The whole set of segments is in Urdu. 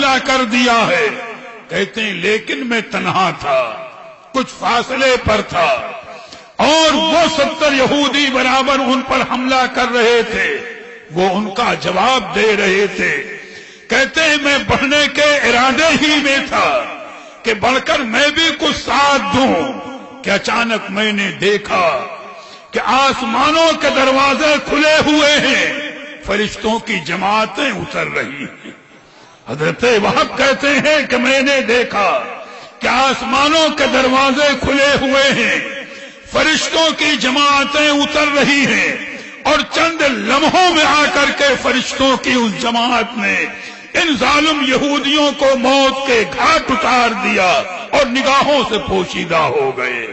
حملہ کر دیا ہے. کہتے ہیں لیکن میں تنہا تھا، کچھ فاصلے پر تھا، اور وہ 70 یہودی برابر ان پر حملہ کر رہے تھے، وہ ان کا جواب دے رہے تھے. کہتے ہیں میں بڑھنے کے ارادے ہی میں تھا کہ بڑھ کر میں بھی کچھ ساتھ دوں کہ اچانک میں نے دیکھا کہ آسمانوں کے دروازے کھلے ہوئے ہیں، فرشتوں کی جماعتیں اتر رہی ہیں. حضرت وہب کہتے ہیں کہ میں نے دیکھا کہ آسمانوں کے دروازے کھلے ہوئے ہیں، فرشتوں کی جماعتیں اتر رہی ہیں، اور چند لمحوں میں آ کر کے فرشتوں کی اس جماعت نے ان ظالم یہودیوں کو موت کے گھاٹ اتار دیا اور نگاہوں سے پوشیدہ ہو گئے.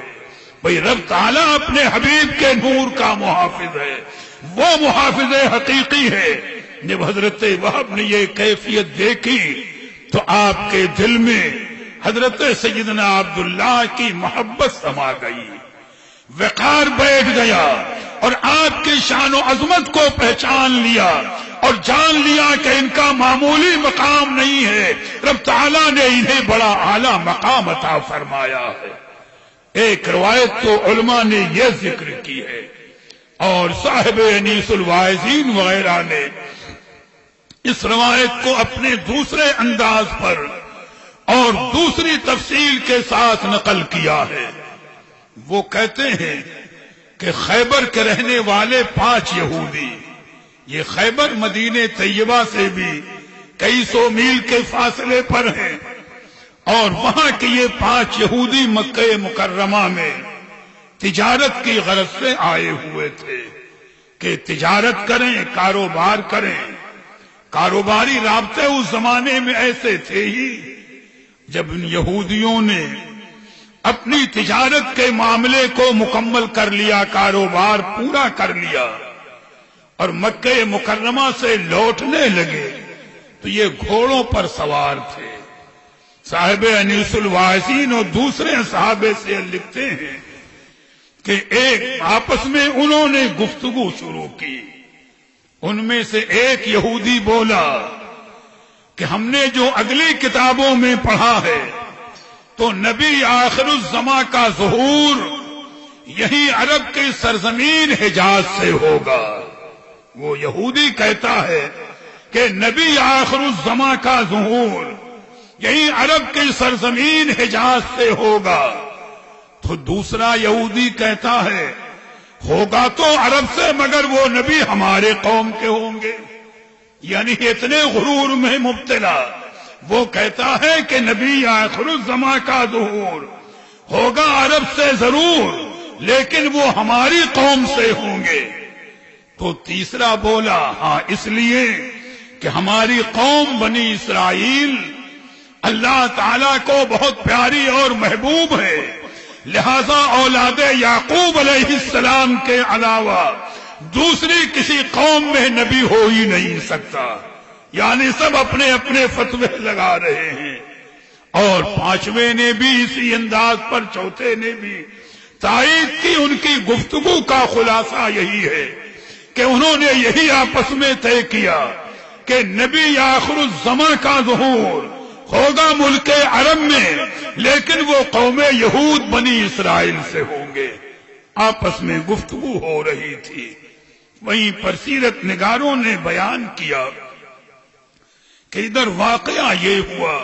بھئی رب تعالیٰ اپنے حبیب کے نور کا محافظ ہے، وہ محافظ حقیقی ہے. جب حضرت وہب نے یہ کیفیت دیکھی تو آپ کے دل میں حضرت سیدنا عبداللہ کی محبت سما گئی، وقار بیٹھ گیا، اور آپ کی شان و عظمت کو پہچان لیا اور جان لیا کہ ان کا معمولی مقام نہیں ہے، رب تعالیٰ نے انہیں بڑا اعلیٰ مقام عطا فرمایا ہے. ایک روایت تو علماء نے یہ ذکر کی ہے، اور صاحب انیس الواعظین وغیرہ نے اس روایت کو اپنے دوسرے انداز پر اور دوسری تفصیل کے ساتھ نقل کیا ہے. وہ کہتے ہیں کہ خیبر کے رہنے والے 5 یہودی، یہ خیبر مدینہ طیبہ سے بھی کئی سو میل کے فاصلے پر ہیں، اور وہاں کے یہ 5 یہودی مکہ مکرمہ میں تجارت کی غرض سے آئے ہوئے تھے کہ تجارت کریں، کاروبار کریں. کاروباری رابطے اس زمانے میں ایسے تھے ہی. جب ان یہودیوں نے اپنی تجارت کے معاملے کو مکمل کر لیا، کاروبار پورا کر لیا، اور مکہ مکرمہ سے لوٹنے لگے تو یہ گھوڑوں پر سوار تھے. صاحب انیس الواعظین اور دوسرے صحابے سے لکھتے ہیں کہ ایک آپس میں انہوں نے گفتگو شروع کی. ان میں سے ایک یہودی بولا کہ ہم نے جو اگلی کتابوں میں پڑھا ہے تو نبی آخر الزماں کا ظہور یہی عرب کی سرزمین حجاز سے ہوگا. وہ یہودی کہتا ہے کہ نبی آخر الزماں کا ظہور یہی عرب کی سرزمین حجاز سے ہوگا. تو دوسرا یہودی کہتا ہے ہوگا تو عرب سے، مگر وہ نبی ہمارے قوم کے ہوں گے. یعنی اتنے غرور میں مبتلا. وہ کہتا ہے کہ نبی آخر الزماں کا ظہور ہوگا عرب سے ضرور، لیکن وہ ہماری قوم سے ہوں گے. تو تیسرا بولا ہاں اس لیے کہ ہماری قوم بنی اسرائیل اللہ تعالیٰ کو بہت پیاری اور محبوب ہے، لہذا اولاد یعقوب علیہ السلام کے علاوہ دوسری کسی قوم میں نبی ہو ہی نہیں سکتا. یعنی سب اپنے اپنے فتوے لگا رہے ہیں. اور 5ویں نے بھی اسی انداز پر، چوتھے نے بھی تائید کی. ان کی گفتگو کا خلاصہ یہی ہے کہ انہوں نے یہی آپس میں طے کیا کہ نبی آخر الزماں کا ظہور ہوگا ملک عرب میں، لیکن وہ قوم یہود بنی اسرائیل سے ہوں گے. آپس میں گفتگو ہو رہی تھی. وہیں پر سیرت نگاروں نے بیان کیا کہ ادھر واقعہ یہ ہوا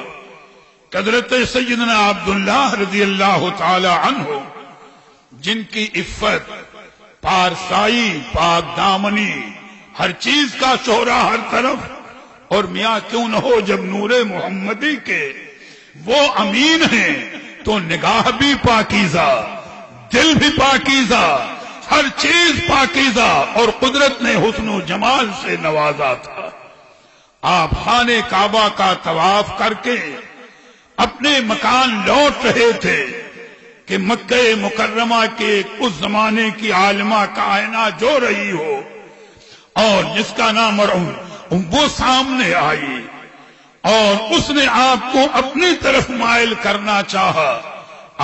کہ حضرت سیدنا عبداللہ رضی اللہ تعالی عنہ، جن کی عفت، پارسائی، پاک دامنی، ہر چیز کا شہرہ ہر طرف، اور میاں کیوں نہ ہو جب نور محمدی کے وہ امین ہیں تو نگاہ بھی پاکیزہ، دل بھی پاکیزہ، ہر چیز پاکیزہ، اور قدرت نے حسن و جمال سے نوازا تھا. آپ خانہ کعبہ کا طواف کر کے اپنے مکان لوٹ رہے تھے کہ مکہ مکرمہ کے اس زمانے کی عالمہ کائنات جو رہی ہو اور جس کا نام مرحوم، وہ سامنے آئی اور اس نے آپ کو اپنی طرف مائل کرنا چاہا.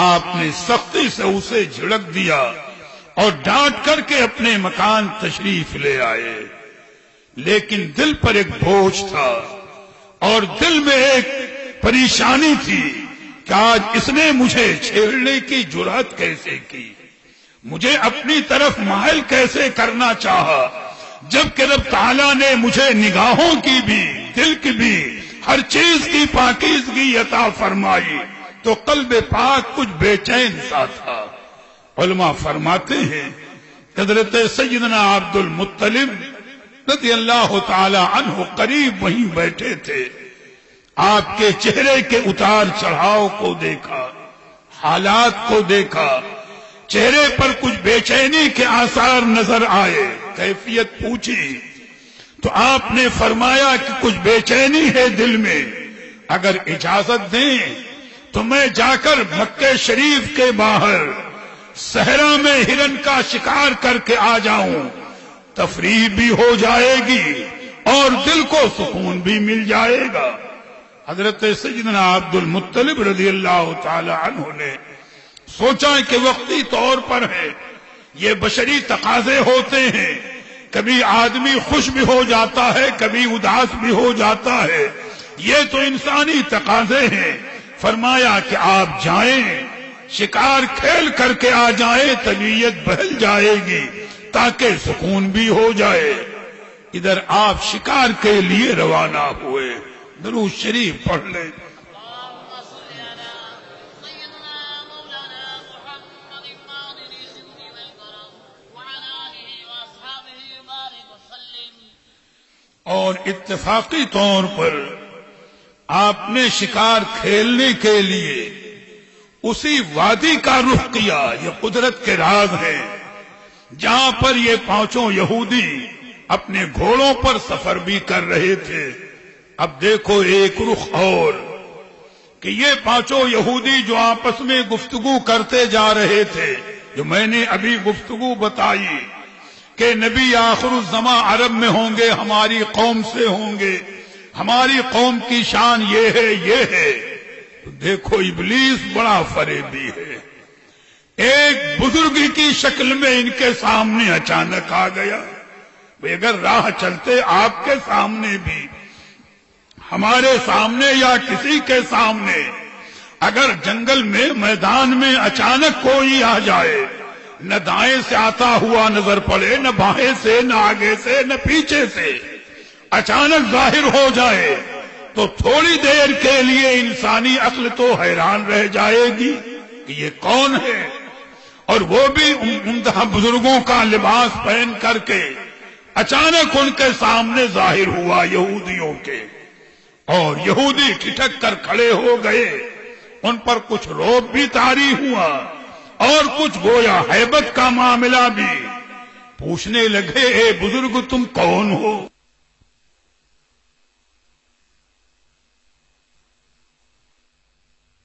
آپ نے سختی سے اسے جھڑک دیا اور ڈانٹ کر کے اپنے مکان تشریف لے آئے. لیکن دل پر ایک بوجھ تھا اور دل میں ایک پریشانی تھی کہ آج اس نے مجھے چھیڑنے کی جرأت کیسے کی، مجھے اپنی طرف مائل کیسے کرنا چاہا، جبکہ رب تعالیٰ نے مجھے نگاہوں کی بھی، دل کی بھی، ہر چیز کی پاکیزگی عطا فرمائی، تو قلب پاک کچھ بے چین سا تھا۔ علماء فرماتے ہیں حضرت سیدنا عبد المطلب رضی اللہ تعالی عنہ قریب وہیں بیٹھے تھے، آپ کے چہرے کے اتار چڑھاؤ کو دیکھا، حالات کو دیکھا، چہرے پر کچھ بے چینی کے آثار نظر آئے، کیفیت پوچھی تو آپ نے فرمایا کہ کچھ بے چینی ہے دل میں، اگر اجازت دیں تو میں جا کر مکہ شریف کے باہر صحرا میں ہرن کا شکار کر کے آ جاؤں، تفریح بھی ہو جائے گی اور دل کو سکون بھی مل جائے گا۔ حضرت سیدنا عبد المطلب رضی اللہ تعالی عنہ نے سوچا کہ وقتی طور پر ہے، یہ بشری تقاضے ہوتے ہیں، کبھی آدمی خوش بھی ہو جاتا ہے، کبھی اداس بھی ہو جاتا ہے، یہ تو انسانی تقاضے ہیں۔ فرمایا کہ آپ جائیں، شکار کھیل کر کے آ جائیں، طبیعت بہل جائے گی تاکہ سکون بھی ہو جائے۔ ادھر آپ شکار کے لیے روانہ ہوئے۔ درود شریف پڑھ لیں۔ اور اتفاقی طور پر آپ نے شکار کھیلنے کے لیے اسی وادی کا رخ کیا، یہ قدرت کے راز ہے، جہاں پر یہ پانچوں یہودی اپنے گھوڑوں پر سفر بھی کر رہے تھے۔ اب دیکھو ایک رخ اور کہ یہ پانچوں یہودی جو آپس میں گفتگو کرتے جا رہے تھے، جو میں نے ابھی گفتگو بتائی کہ نبی آخر الزماں عرب میں ہوں گے، ہماری قوم سے ہوں گے، ہماری قوم کی شان یہ ہے، یہ ہے، تو دیکھو ابلیس بڑا فریبی ہے، ایک بزرگ کی شکل میں ان کے سامنے اچانک آ گیا۔ اگر راہ چلتے آپ کے سامنے بھی، ہمارے سامنے یا کسی کے سامنے، اگر جنگل میں میدان میں اچانک کوئی آ جائے، نہ دائیں سے آتا ہوا نظر پڑے، نہ بائیں سے، نہ آگے سے، نہ پیچھے سے، اچانک ظاہر ہو جائے تو تھوڑی دیر کے لیے انسانی عقل تو حیران رہ جائے گی کہ یہ کون ہے، اور وہ بھی عمدہ بزرگوں کا لباس پہن کر کے اچانک ان کے سامنے ظاہر ہوا یہودیوں کے، اور یہودی ٹھٹک کر کھڑے ہو گئے، ان پر کچھ رعب بھی طاری ہوا اور کچھ گویا ہیبت کا معاملہ بھی۔ پوچھنے لگے، اے بزرگ تم کون ہو؟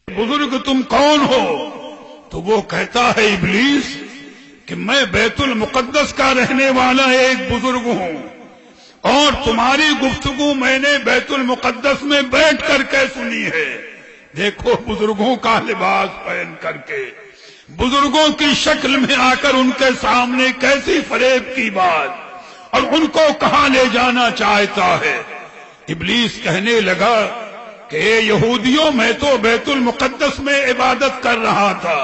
بزرگ تم کون ہو؟ تو وہ کہتا ہے ابلیس کہ میں بیت المقدس کا رہنے والا ایک بزرگ ہوں، اور تمہاری گفتگو میں نے بیت المقدس میں بیٹھ کر کے سنی ہے۔ دیکھو بزرگوں کا لباس پہن کر کے، بزرگوں کی شکل میں آ کر ان کے سامنے کیسی فریب کی بات، اور ان کو کہاں لے جانا چاہتا ہے۔ ابلیس کہنے لگا کہ اے یہودیوں، میں تو بیت المقدس میں عبادت کر رہا تھا،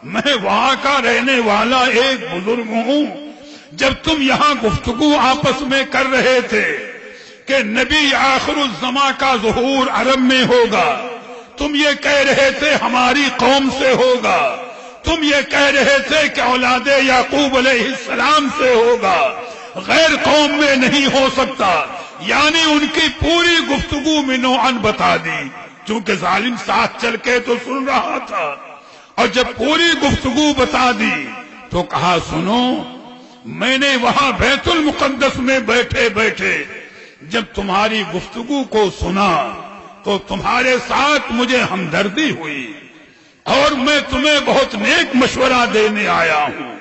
میں وہاں کا رہنے والا ایک بزرگ ہوں۔ جب تم یہاں گفتگو آپس میں کر رہے تھے کہ نبی آخر الزماں کا ظہور عرب میں ہوگا، تم یہ کہہ رہے تھے ہماری قوم سے ہوگا، تم یہ کہہ رہے تھے کہ اولاد یعقوب علیہ السلام سے ہوگا، غیر قوم میں نہیں ہو سکتا، یعنی ان کی پوری گفتگو میں نوعاً بتا دی، چونکہ ظالم ساتھ چل کے تو سن رہا تھا، اور جب پوری گفتگو بتا دی تو کہا سنو، میں نے وہاں بیت المقدس میں بیٹھے بیٹھے جب تمہاری گفتگو کو سنا تو تمہارے ساتھ مجھے ہمدردی ہوئی، اور میں تمہیں بہت نیک مشورہ دینے آیا ہوں،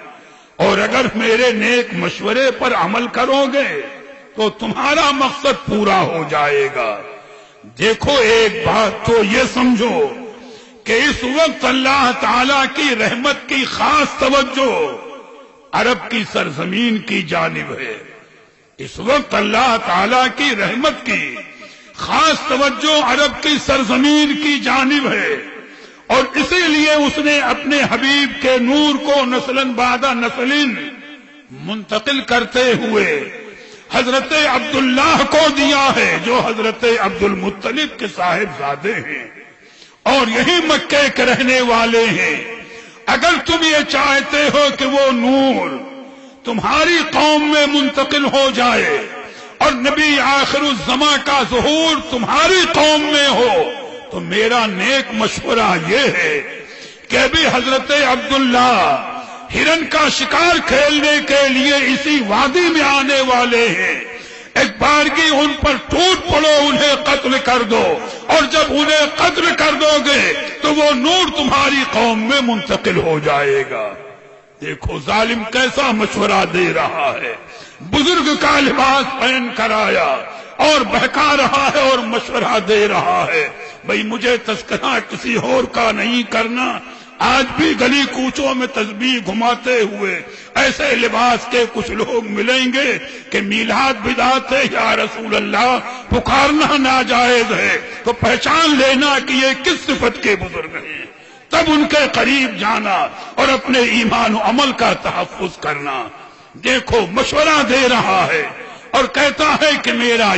اور اگر میرے نیک مشورے پر عمل کرو گے تو تمہارا مقصد پورا ہو جائے گا۔ دیکھو ایک بات تو یہ سمجھو کہ اس وقت اللہ تعالی کی رحمت کی خاص توجہ عرب کی سرزمین کی جانب ہے۔ اس وقت اللہ تعالی کی رحمت کی خاص توجہ عرب کی سرزمین کی جانب ہے، اور اسی لیے اس نے اپنے حبیب کے نور کو نسلاً بعد نسل منتقل کرتے ہوئے حضرت عبداللہ کو دیا ہے، جو حضرت عبد المطلب کے صاحب زادے ہیں اور یہی مکے کے رہنے والے ہیں۔ اگر تم یہ چاہتے ہو کہ وہ نور تمہاری قوم میں منتقل ہو جائے اور نبی آخر الزمان کا ظہور تمہاری قوم میں ہو، تو میرا نیک مشورہ یہ ہے کہ ابھی حضرت عبداللہ ہرن کا شکار کھیلنے کے لیے اسی وادی میں آنے والے ہیں، ایک بارگی ان پر ٹوٹ پڑو، انہیں قتل کر دو، اور جب انہیں قتل کر دو گے تو وہ نور تمہاری قوم میں منتقل ہو جائے گا۔ دیکھو ظالم کیسا مشورہ دے رہا ہے، بزرگ کا لباس پہن کر آیا اور بہکا رہا ہے اور مشورہ دے رہا ہے۔ بھئی مجھے تذکرہ کسی اور کا نہیں کرنا، آج بھی گلی کوچوں میں تسبیح گھماتے ہوئے ایسے لباس کے کچھ لوگ ملیں گے کہ میلاد بدعت ہے یا رسول اللہ پکارنا ناجائز ہے، تو پہچان لینا کہ یہ کس صفت کے بزرگ ہیں، تب ان کے قریب جانا اور اپنے ایمان و عمل کا تحفظ کرنا۔ دیکھو مشورہ دے رہا ہے اور کہتا ہے کہ میرا